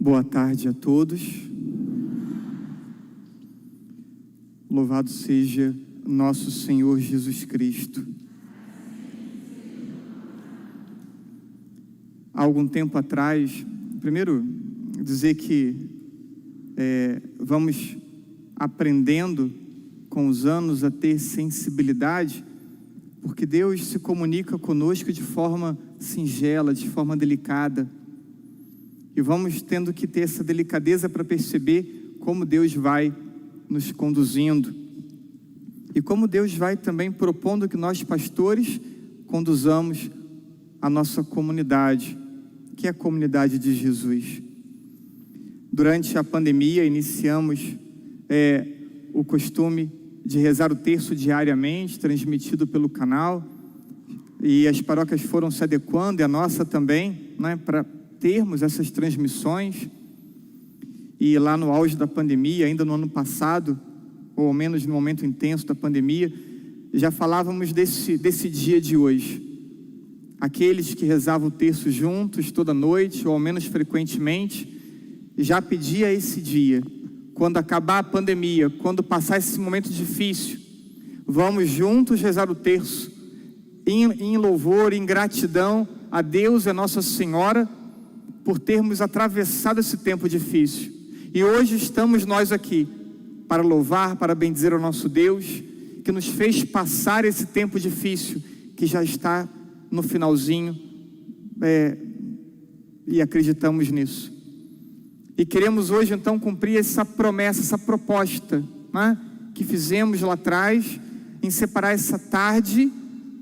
Boa tarde a todos. Louvado seja nosso Senhor Jesus Cristo. Há algum tempo atrás, primeiro dizer que vamos aprendendo com os anos a ter sensibilidade, porque Deus se comunica conosco de forma singela, de forma delicada. E vamos tendo que ter essa delicadeza para perceber como Deus vai nos conduzindo. E como Deus vai também propondo que nós, pastores, conduzamos a nossa comunidade, que é a comunidade de Jesus. Durante a pandemia, iniciamos o costume de rezar o terço diariamente, transmitido pelo canal. E as paróquias foram se adequando, e a nossa também, né, para termos essas transmissões. E lá no auge da pandemia, ainda no ano passado, ou ao menos no momento intenso da pandemia, já falávamos desse dia de hoje. Aqueles que rezavam o terço juntos toda noite, ou ao menos frequentemente, já pedia esse dia. Quando acabar a pandemia, quando passar esse momento difícil, vamos juntos rezar o terço, em louvor, em gratidão a Deus e a Nossa Senhora, por termos atravessado esse tempo difícil. E hoje estamos nós aqui para louvar, para bendizer ao nosso Deus, que nos fez passar esse tempo difícil, que já está no finalzinho, e acreditamos nisso. E queremos hoje então cumprir essa promessa, essa proposta, né, que fizemos lá atrás, em separar essa tarde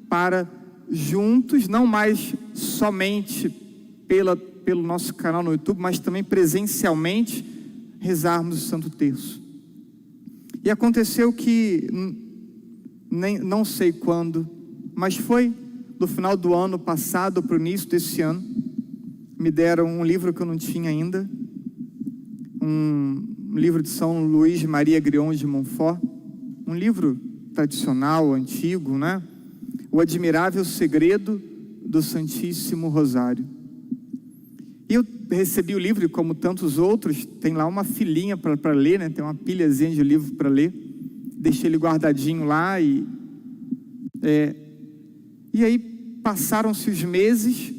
para juntos, não mais somente pelo nosso canal no YouTube, mas também presencialmente, rezarmos o Santo Terço. E aconteceu que, não sei quando, mas foi no final do ano passado para o início desse ano, me deram um livro que eu não tinha ainda, um livro de São Luís Maria Grion de Montfort, um livro tradicional, antigo, né? O Admirável Segredo do Santíssimo Rosário. E eu recebi o livro, como tantos outros, tem lá uma filinha para ler, né? Tem uma pilhazinha de livro para ler. Deixei ele guardadinho lá e aí passaram-se os meses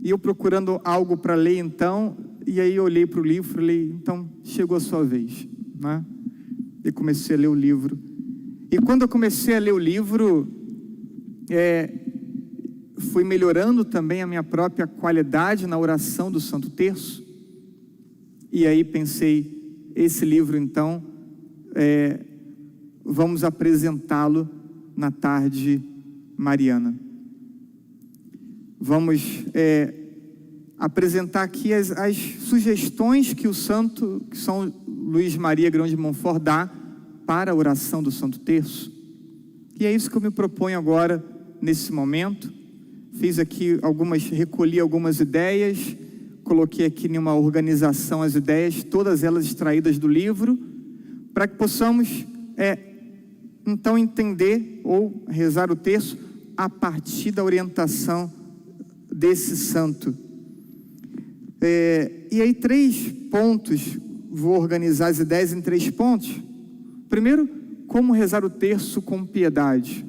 e eu procurando algo para ler então, e aí eu olhei para o livro e falei, então chegou a sua vez, né? E comecei a ler o livro. E quando eu comecei a ler o livro, fui melhorando também a minha própria qualidade na oração do Santo Terço. E aí pensei, esse livro então, vamos apresentá-lo na tarde mariana. Vamos apresentar aqui as sugestões que que São Luís Maria Grion de Montfort dá para a oração do Santo Terço. E é isso que eu me proponho agora, nesse momento. Fiz aqui recolhi algumas ideias, coloquei aqui em uma organização as ideias, todas elas extraídas do livro, para que possamos, então, entender ou rezar o terço a partir da orientação desse santo. E aí 3 pontos, vou organizar as ideias em 3 pontos. Primeiro, como rezar o terço com piedade.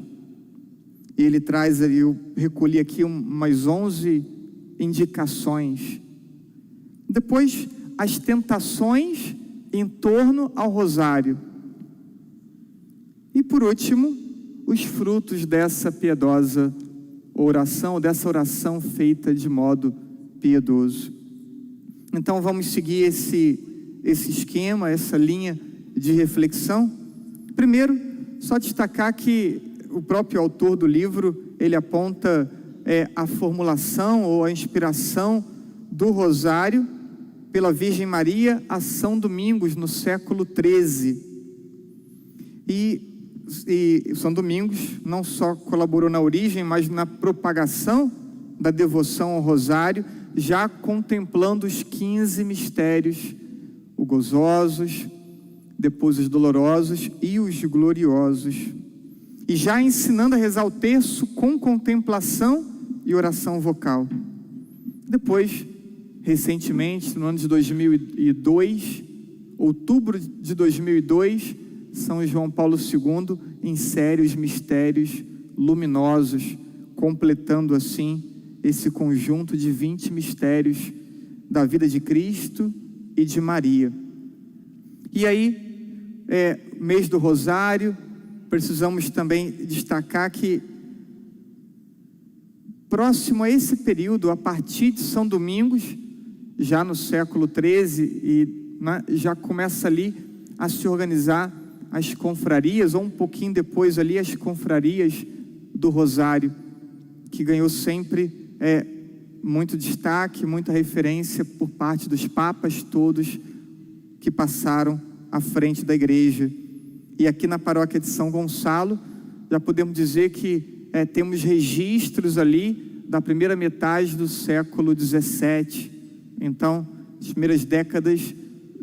E ele traz, eu recolhi aqui umas 11 indicações. Depois, as tentações em torno ao rosário. E por último, os frutos dessa piedosa oração, dessa oração feita de modo piedoso. Então vamos seguir esse esquema, essa linha de reflexão. Primeiro, só destacar que o próprio autor do livro, ele aponta a formulação ou a inspiração do rosário pela Virgem Maria a São Domingos, no século XIII. E São Domingos não só colaborou na origem, mas na propagação da devoção ao rosário, já contemplando os 15 mistérios, os gozosos, depois os dolorosos e os gloriosos. E já ensinando a rezar o terço com contemplação e oração vocal. Depois recentemente, no ano de 2002, outubro de 2002, São João Paulo II insere os mistérios luminosos, completando assim esse conjunto de 20 mistérios da vida de Cristo e de Maria. E aí, mês do Rosário, precisamos também destacar que próximo a esse período, a partir de São Domingos, já no século XIII, já começa ali a se organizar as confrarias, ou um pouquinho depois ali as confrarias do Rosário, que ganhou sempre muito destaque, muita referência por parte dos papas todos que passaram à frente da igreja. E aqui na paróquia de São Gonçalo, já podemos dizer que temos registros ali da primeira metade do século XVII. Então, as primeiras décadas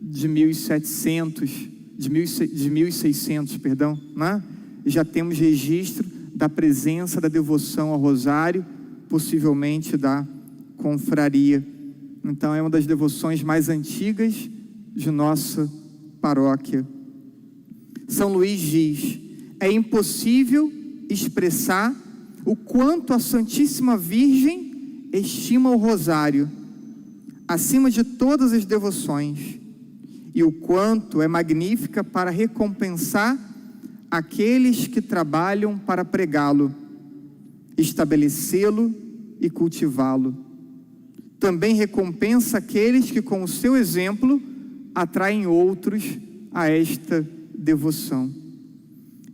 de 1600, perdão, né? Já temos registro da presença da devoção ao Rosário, possivelmente da confraria. Então, é uma das devoções mais antigas de nossa paróquia. São Luís diz: é impossível expressar o quanto a Santíssima Virgem estima o Rosário, acima de todas as devoções, e o quanto é magnífica para recompensar aqueles que trabalham para pregá-lo, estabelecê-lo e cultivá-lo. Também recompensa aqueles que, com o seu exemplo, atraem outros a esta devoção.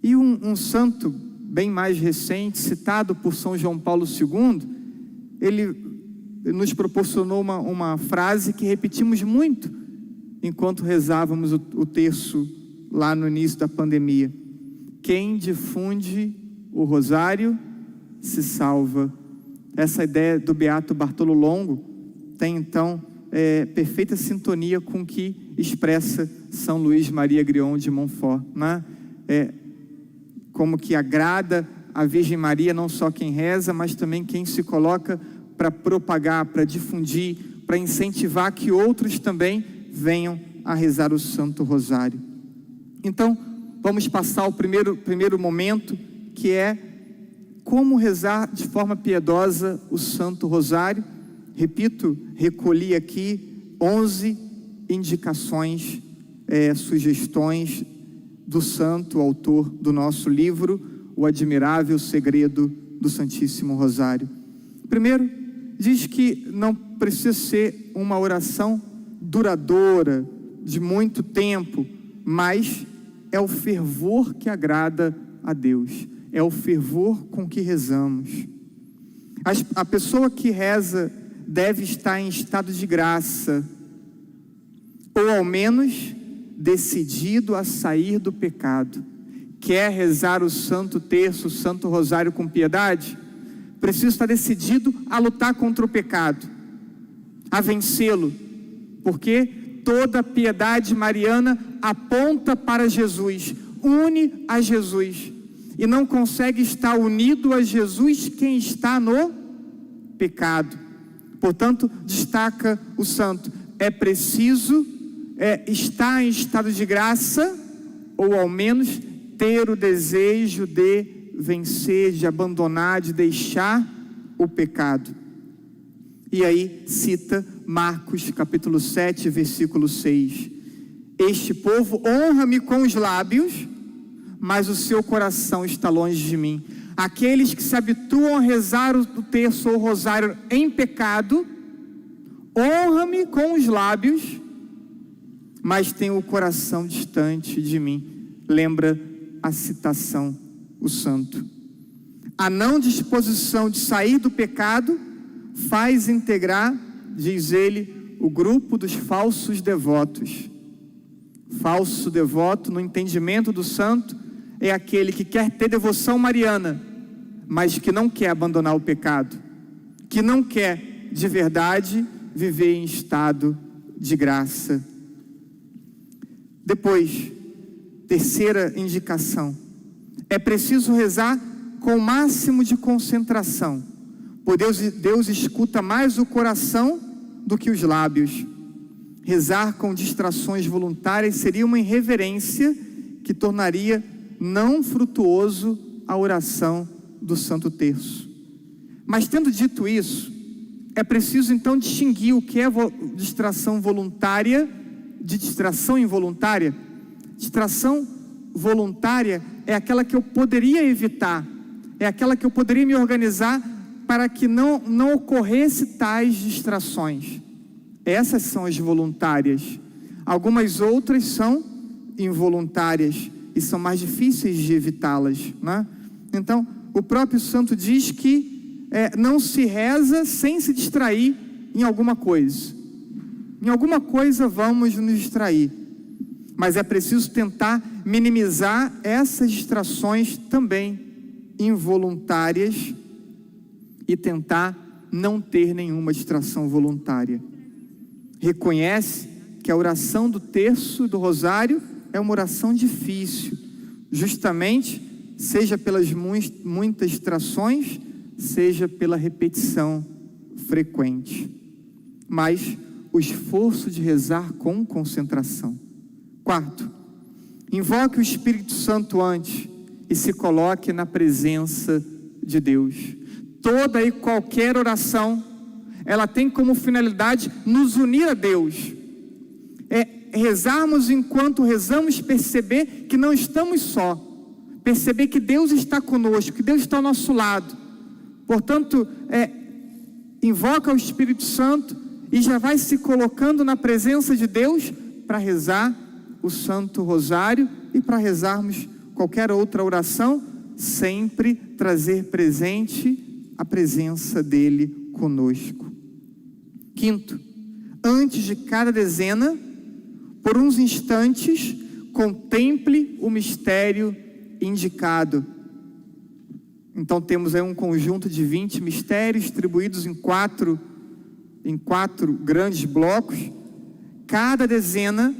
E um santo bem mais recente, citado por São João Paulo II, ele nos proporcionou uma frase que repetimos muito enquanto rezávamos o terço lá no início da pandemia: quem difunde o rosário se salva. Essa ideia do beato Bartolo Longo tem então perfeita sintonia com o que expressa São Luís Maria Grion de Montfort, né? Como que agrada a Virgem Maria não só quem reza, mas também quem se coloca para propagar, para difundir, para incentivar que outros também venham a rezar o Santo Rosário. Então, vamos passar o primeiro momento, que é como rezar de forma piedosa o Santo Rosário. Repito, recolhi aqui 11 indicações, sugestões do santo autor do nosso livro, O Admirável Segredo do Santíssimo Rosário. Primeiro, diz que não precisa ser uma oração duradoura, de muito tempo, mas é o fervor que agrada a Deus, é o fervor com que rezamos. A pessoa que reza deve estar em estado de graça, ou ao menos decidido a sair do pecado. Quer rezar o Santo Terço, o Santo Rosário com piedade? Precisa estar decidido a lutar contra o pecado, a vencê-lo, porque toda a piedade mariana aponta para Jesus, une a Jesus, e não consegue estar unido a Jesus quem está no pecado. Portanto, destaca o santo: é preciso estar em estado de graça, ou ao menos ter o desejo de vencer, de abandonar, de deixar o pecado. E aí cita Marcos capítulo 7, versículo 6. Este povo honra-me com os lábios, mas o seu coração está longe de mim. Aqueles que se habituam a rezar o terço ou o rosário em pecado, honra-me com os lábios, mas tem o coração distante de mim. Lembra a citação, o santo. A não disposição de sair do pecado faz integrar, diz ele, o grupo dos falsos devotos. Falso devoto, no entendimento do santo, é aquele que quer ter devoção mariana, mas que não quer abandonar o pecado, que não quer de verdade viver em estado de graça. Depois, terceira indicação: é preciso rezar com o máximo de concentração, pois Deus escuta mais o coração do que os lábios. Rezar com distrações voluntárias seria uma irreverência que tornaria não frutuoso a oração do Santo Terço. Mas tendo dito isso, é preciso então distinguir o que é distração voluntária de distração involuntária. Distração voluntária é aquela que eu poderia evitar, é aquela que eu poderia me organizar para que não ocorresse tais distrações. Essas são as voluntárias. Algumas outras são involuntárias e são mais difíceis de evitá-las, né? Então, o próprio santo diz que não se reza sem se distrair em alguma coisa. Em alguma coisa vamos nos distrair, mas é preciso tentar minimizar essas distrações também involuntárias e tentar não ter nenhuma distração voluntária. Reconhece que a oração do terço e do rosário é uma oração difícil, justamente seja pelas muitas distrações, seja pela repetição frequente, mas o esforço de rezar com concentração. Quarto, invoque o Espírito Santo antes e se coloque na presença de Deus. Toda e qualquer oração, ela tem como finalidade nos unir a Deus. Rezarmos enquanto rezamos, perceber que não estamos só, perceber que Deus está conosco, que Deus está ao nosso lado. Portanto, invoca o Espírito Santo e já vai se colocando na presença de Deus para rezar o Santo Rosário e para rezarmos qualquer outra oração, sempre trazer presente a presença dele conosco. Quinto, antes de cada dezena, por uns instantes, contemple o mistério indicado. Então temos aí um conjunto de 20 mistérios distribuídos em quatro grandes blocos. Cada dezena,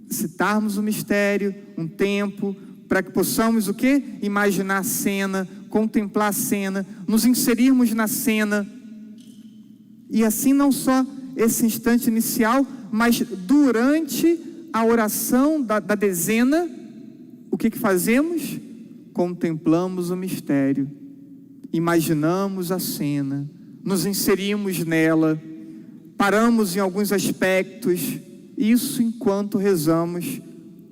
citarmos o mistério, um tempo, para que possamos o quê? Imaginar a cena, contemplar a cena, nos inserirmos na cena. E assim não só esse instante inicial, mas durante a oração da dezena, o que fazemos? Contemplamos o mistério, imaginamos a cena, nos inserimos nela, paramos em alguns aspectos, isso enquanto rezamos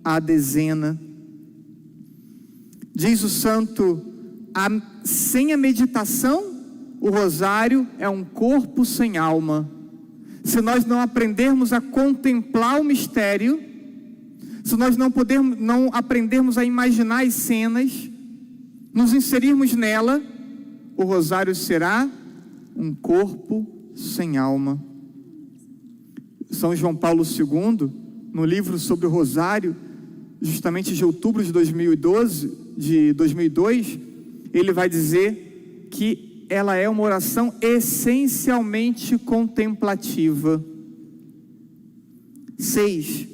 a dezena. Diz o santo, sem a meditação, o rosário é um corpo sem alma. Se nós não aprendermos a contemplar o mistério, se nós não aprendermos a imaginar as cenas, nos inserirmos nela, o rosário será um corpo sem alma. São João Paulo II, no livro sobre o rosário, justamente de outubro de 2002, ele vai dizer que ela é uma oração essencialmente contemplativa. 6.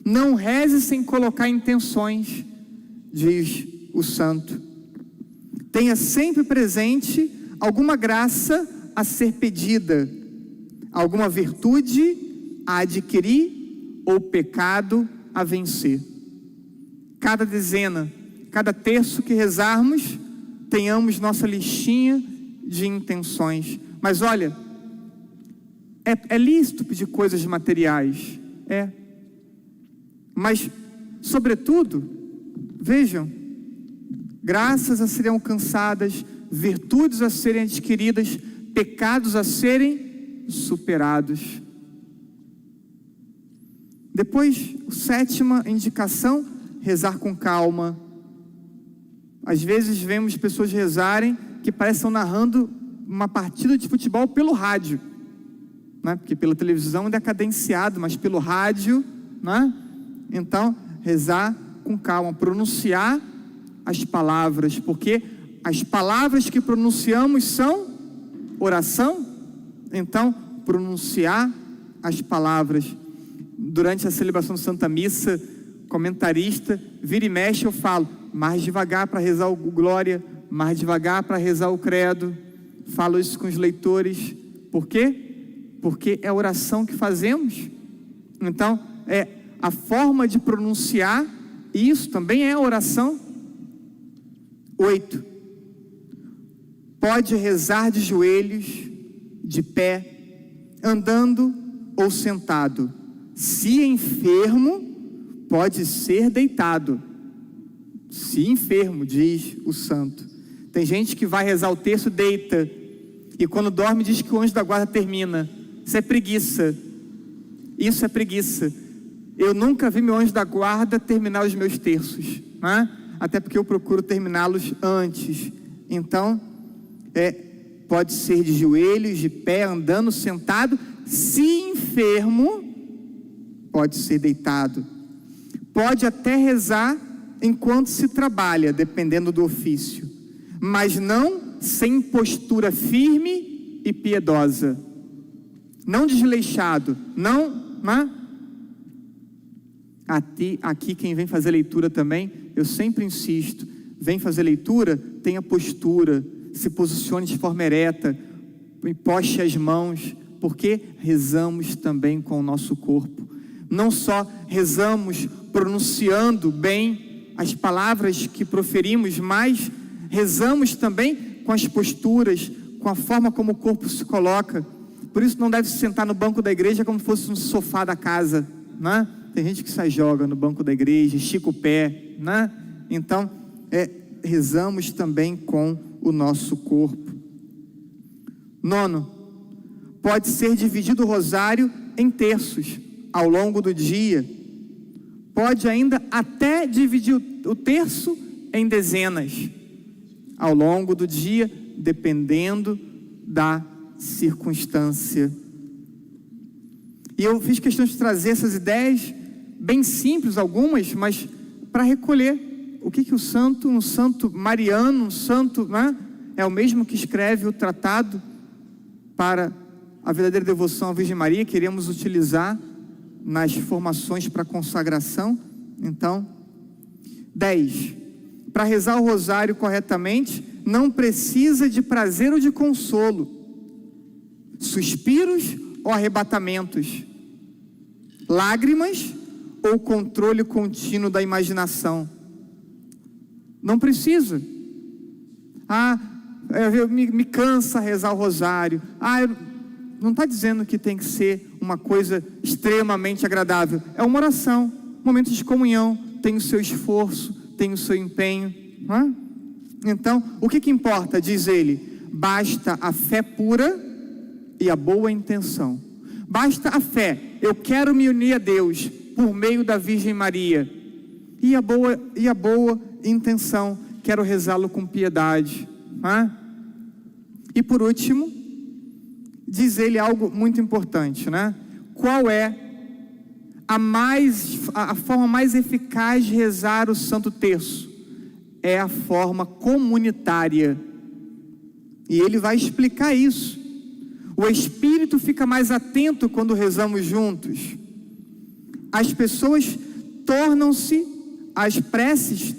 Não reze sem colocar intenções, diz o santo. Tenha sempre presente alguma graça a ser pedida, alguma virtude a adquirir ou pecado a vencer. Cada dezena, cada terço que rezarmos, tenhamos nossa listinha de intenções. Mas olha, é lícito pedir coisas materiais, mas sobretudo, vejam, graças a serem alcançadas, virtudes a serem adquiridas, pecados a serem superados. Depois, a sétima indicação, rezar com calma. Às vezes vemos pessoas rezarem que parecem estar narrando uma partida de futebol pelo rádio, né? Porque pela televisão ainda é cadenciado, mas pelo rádio, né? Então, rezar com calma, pronunciar as palavras, porque as palavras que pronunciamos são oração. Então, pronunciar as palavras. Durante a celebração de Santa Missa, comentarista, vira e mexe, eu falo mais devagar para rezar o Glória, mais devagar para rezar o Credo. Falo isso com os leitores. Por quê? Porque é a oração que fazemos. Então, é a forma de pronunciar, isso também é oração. 8. Pode rezar de joelhos, de pé, andando ou sentado. Se enfermo, pode ser deitado. Se enfermo, diz o santo. Tem gente que vai rezar o terço, deita, e quando dorme diz que o anjo da guarda termina. Isso é preguiça. Isso é preguiça. Eu nunca vi meu anjo da guarda terminar os meus terços, né? Até porque eu procuro terminá-los antes. Então, pode ser de joelhos, de pé, andando, sentado. Se enfermo, pode ser deitado. Pode até rezar enquanto se trabalha, dependendo do ofício, mas não sem postura firme e piedosa, não desleixado, né? Aqui quem vem fazer leitura também, eu sempre insisto, vem fazer leitura, tenha postura, se posicione de forma ereta, poste as mãos, porque rezamos também com o nosso corpo. Não só rezamos pronunciando bem as palavras que proferimos, mas rezamos também com as posturas, com a forma como o corpo se coloca. Por isso não deve se sentar no banco da igreja como se fosse um sofá da casa, né? Tem gente que sai joga no banco da igreja, estica o pé, né? Então, rezamos também com o nosso corpo. 9. Pode ser dividido o rosário em terços ao longo do dia. Pode ainda até dividir o terço em dezenas ao longo do dia, dependendo da circunstância. E eu fiz questão de trazer essas ideias bem simples, algumas, mas para recolher o que um santo mariano, um santo, né, é o mesmo que escreve o tratado para a verdadeira devoção à Virgem Maria, queremos utilizar nas formações para consagração. Então, 10. Para rezar o rosário corretamente, não precisa de prazer ou de consolo, suspiros ou arrebatamentos, lágrimas ou controle contínuo da imaginação. Não precisa. Me cansa rezar o rosário. Não está dizendo que tem que ser uma coisa extremamente agradável. É uma oração, momento de comunhão, tem o seu esforço, tem o seu empenho, não é? Então, o que importa, diz ele? Basta a fé pura e a boa intenção. Basta a fé, eu quero me unir a Deus por meio da Virgem Maria. E a boa intenção, quero rezá-lo com piedade, não é? E por último, diz ele algo muito importante, né? Qual é a forma mais eficaz de rezar o Santo Terço? É a forma comunitária. E ele vai explicar isso. O Espírito fica mais atento quando rezamos juntos. As preces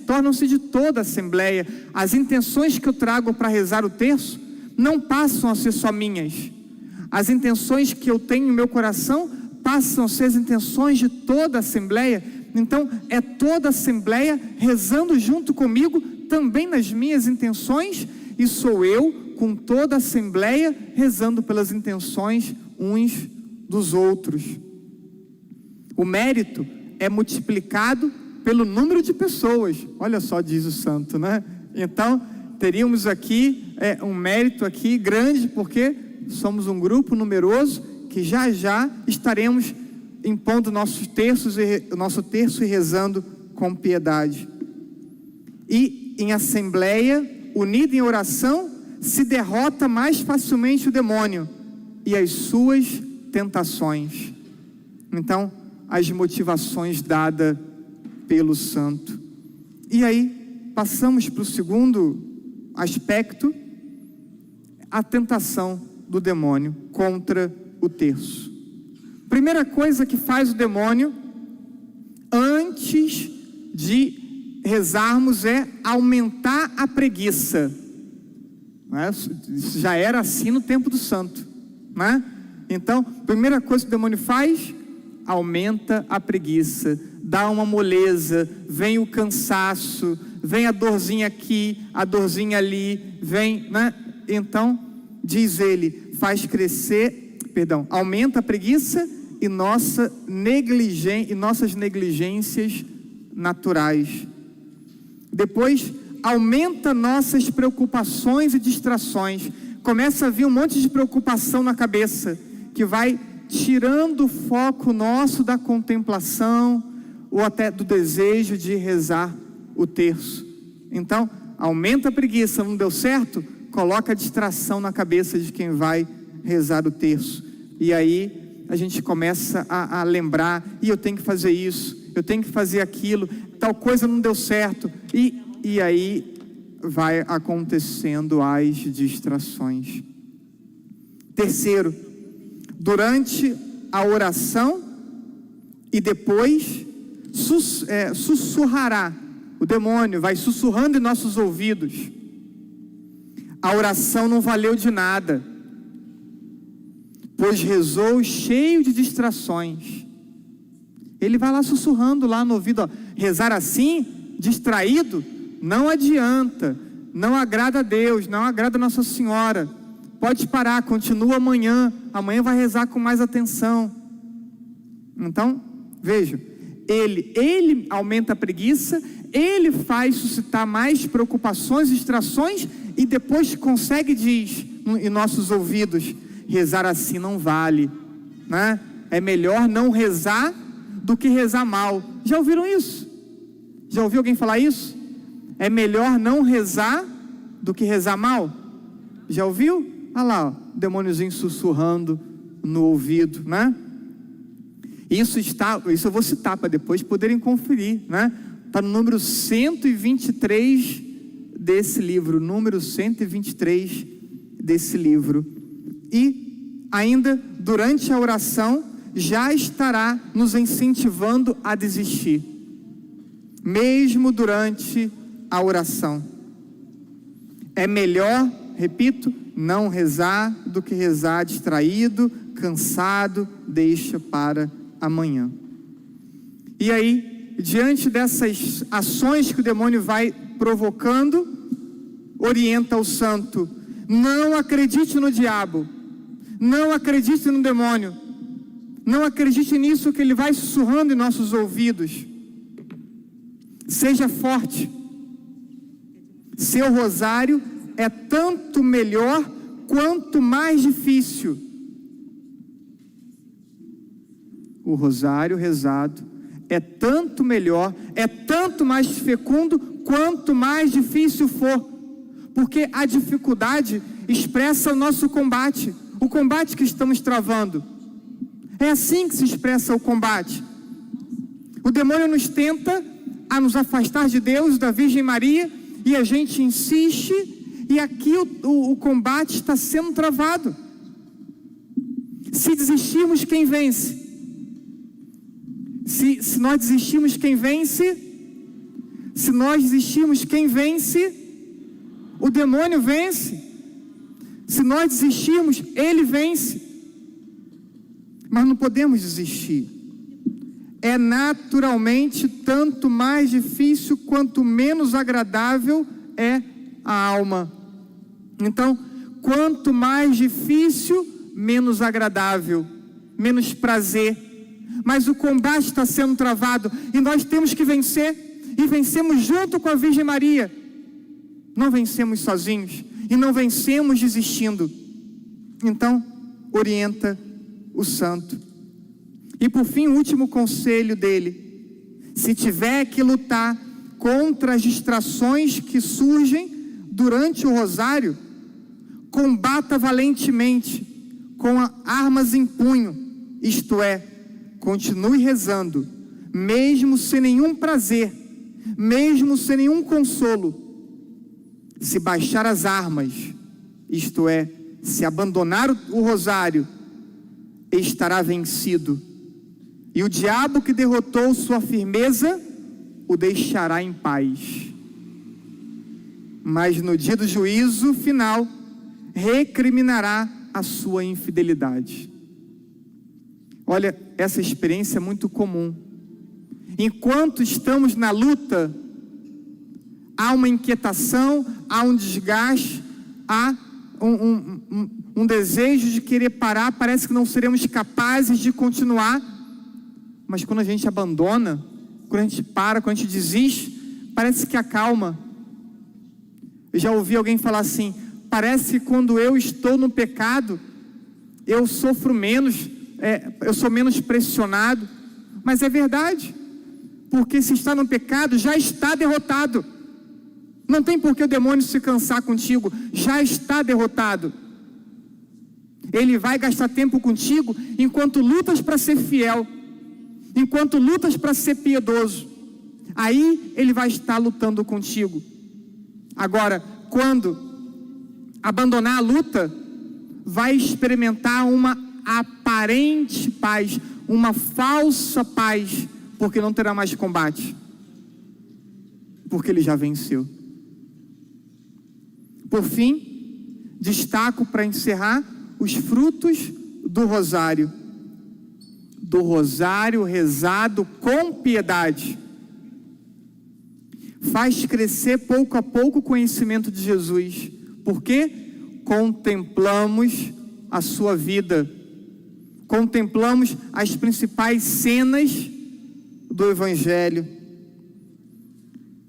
tornam-se de toda a Assembleia. As intenções que eu trago para rezar o terço não passam a ser só minhas. As intenções que eu tenho no meu coração passam a ser as intenções de toda a Assembleia. Então, é toda a Assembleia rezando junto comigo, também nas minhas intenções, e sou eu, com toda a Assembleia, rezando pelas intenções uns dos outros. O mérito é multiplicado pelo número de pessoas. Olha só, diz o santo, né? Então, teríamos aqui um mérito aqui grande, porque somos um grupo numeroso que já estaremos impondo nosso terço e rezando com piedade. E em assembleia, unida em oração, se derrota mais facilmente o demônio e as suas tentações. Então, as motivações dadas pelo santo. E aí, passamos para o segundo aspecto, a tentação do demônio contra o terço. Primeira coisa que faz o demônio, antes de rezarmos, é aumentar a preguiça. Isso já era assim no tempo do santo, né? Então, primeira coisa que o demônio faz, aumenta a preguiça, dá uma moleza, vem o cansaço, vem a dorzinha aqui, a dorzinha ali, vem, né? Então, diz ele, aumenta a preguiça e nossas negligências naturais. Depois, aumenta nossas preocupações e distrações. Começa a vir um monte de preocupação na cabeça, que vai tirando o foco nosso da contemplação, ou até do desejo de rezar o terço. Então, aumenta a preguiça, não deu certo? Coloca a distração na cabeça de quem vai rezar o terço. E aí, a gente começa a lembrar, e eu tenho que fazer isso, eu tenho que fazer aquilo, tal coisa não deu certo, e aí vai acontecendo as distrações. Terceiro, durante a oração e depois sussurrará, o demônio vai sussurrando em nossos ouvidos, a oração não valeu de nada, pois rezou cheio de distrações. Ele vai lá sussurrando lá no ouvido, rezar assim, distraído, não adianta, não agrada a Deus, não agrada a Nossa Senhora, pode parar, continua amanhã vai rezar com mais atenção. Então, veja, ele aumenta a preguiça, ele faz suscitar mais preocupações, distrações, e depois consegue, diz em nossos ouvidos, rezar assim não vale, né? É melhor não rezar do que rezar mal. Já ouviram isso? Já ouviu alguém falar isso? É melhor não rezar do que rezar mal? Já ouviu? Olha lá, o demôniozinho sussurrando no ouvido, né? Isso eu vou citar para depois poderem conferir, né? Está no número 123 desse livro, número 123 desse livro. E ainda durante a oração já estará nos incentivando a desistir, mesmo durante a oração. É melhor, repito, não rezar do que rezar distraído, cansado, deixa para amanhã. E aí, diante dessas ações que o demônio vai provocando, orienta o santo: não acredite no diabo, não acredite no demônio, não acredite nisso que ele vai sussurrando em nossos ouvidos. Seja forte. Seu rosário é tanto melhor quanto mais difícil. O rosário rezado é tanto melhor, é tanto mais fecundo quanto mais difícil for, porque a dificuldade expressa o nosso combate, o combate que estamos travando. É assim que se expressa o combate. O demônio nos tenta a nos afastar de Deus, da Virgem Maria, e a gente insiste, e aqui o combate está sendo travado. Se desistirmos, quem vence? Se nós desistirmos, quem vence? Se nós desistirmos, quem vence? O demônio vence. Se nós desistirmos, ele vence. Mas não podemos desistir. É naturalmente tanto mais difícil quanto menos agradável é a alma. Então, quanto mais difícil, menos agradável, menos prazer. Mas o combate está sendo travado e nós temos que vencer, e vencemos junto com a Virgem Maria. Não vencemos sozinhos e não vencemos desistindo. Então, orienta o santo. E por fim, o último conselho dele: se tiver que lutar contra as distrações que surgem durante o rosário, combata valentemente com armas em punho, isto é, continue rezando, mesmo sem nenhum prazer, mesmo sem nenhum consolo. Se baixar as armas, isto é, se abandonar o rosário, estará vencido. E o diabo que derrotou sua firmeza, o deixará em paz. Mas no dia do juízo final, recriminará a sua infidelidade. Olha, essa experiência é muito comum. Enquanto estamos na luta, há uma inquietação, há um desgaste, há um desejo de querer parar, parece que não seremos capazes de continuar. Mas quando a gente abandona, quando a gente para, quando a gente desiste, parece que acalma. Eu já ouvi alguém falar assim: parece que quando eu estou no pecado, eu sofro menos, eu sou menos pressionado. Mas é verdade, porque se está no pecado, já está derrotado. Não tem por que o demônio se cansar contigo, já está derrotado. Ele vai gastar tempo contigo enquanto lutas para ser fiel, enquanto lutas para ser piedoso. Aí ele vai estar lutando contigo. Agora, quando abandonar a luta, vai experimentar uma aparente paz, uma falsa paz, porque não terá mais combate, porque ele já venceu. Por fim, destaco para encerrar os frutos do rosário rezado com piedade. Faz crescer pouco a pouco o conhecimento de Jesus, porque contemplamos a sua vida, contemplamos as principais cenas do Evangelho.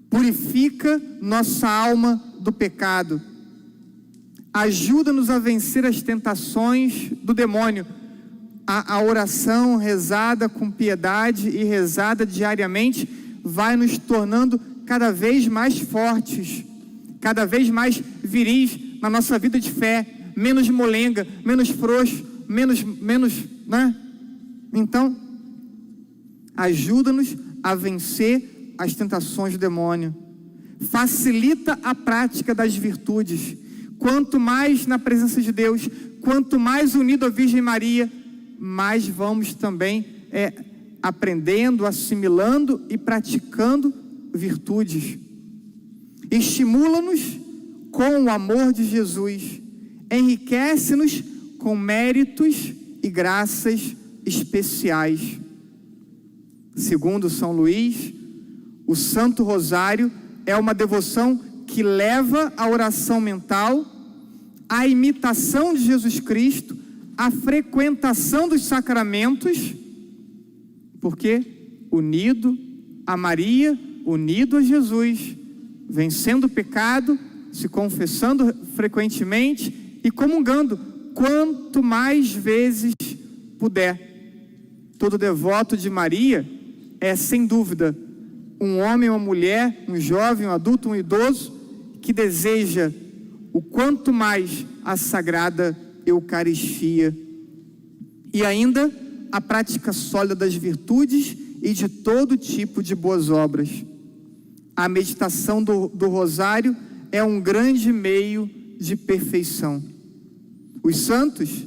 Purifica nossa alma do pecado, ajuda-nos a vencer as tentações do demônio. A oração rezada com piedade e rezada diariamente vai nos tornando cada vez mais fortes, cada vez mais viris na nossa vida de fé, menos molenga, menos frouxo, menos, né? Então, ajuda-nos a vencer as tentações do demônio, facilita a prática das virtudes. Quanto mais na presença de Deus, quanto mais unido à Virgem Maria, mais vamos também aprendendo, assimilando e praticando virtudes. Estimula-nos com o amor de Jesus, enriquece-nos com méritos e graças especiais. Segundo São Luís, o Santo Rosário é uma devoção que leva a oração mental, a imitação de Jesus Cristo, a frequentação dos sacramentos, porque unido a Maria, unido a Jesus, vencendo o pecado, se confessando frequentemente e comungando quanto mais vezes puder. Todo devoto de Maria é, sem dúvida, um homem, uma mulher, um jovem, um adulto, um idoso, que deseja o quanto mais a Sagrada Eucaristia e ainda a prática sólida das virtudes e de todo tipo de boas obras. A meditação do rosário é um grande meio de perfeição. Os santos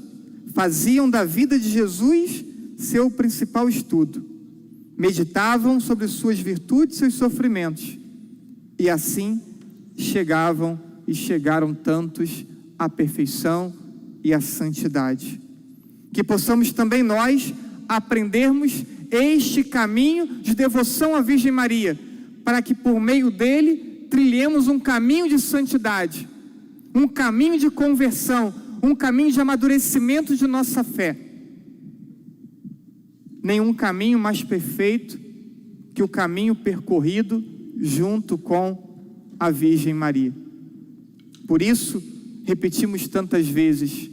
faziam da vida de Jesus seu principal estudo, meditavam sobre suas virtudes e seus sofrimentos, e assim chegaram tantos à perfeição e à santidade. Que possamos também nós aprendermos este caminho de devoção à Virgem Maria, para que por meio dele trilhemos um caminho de santidade, um caminho de conversão, um caminho de amadurecimento de nossa fé. Nenhum caminho mais perfeito que o caminho percorrido junto com a Virgem Maria. Por isso, repetimos tantas vezes: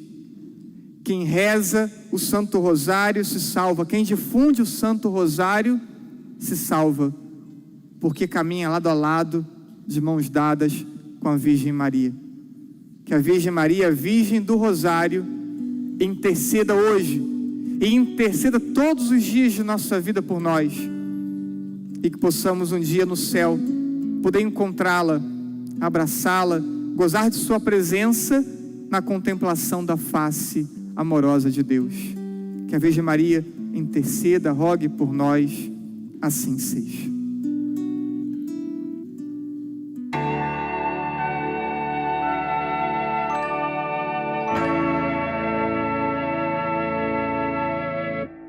quem reza o Santo Rosário se salva, quem difunde o Santo Rosário se salva, porque caminha lado a lado, de mãos dadas com a Virgem Maria. Que a Virgem Maria, Virgem do Rosário, interceda hoje e interceda todos os dias de nossa vida por nós, e que possamos um dia no céu poder encontrá-la, abraçá-la, gozar de sua presença na contemplação da face amorosa de Deus. Que a Virgem Maria interceda, rogue por nós, assim seja.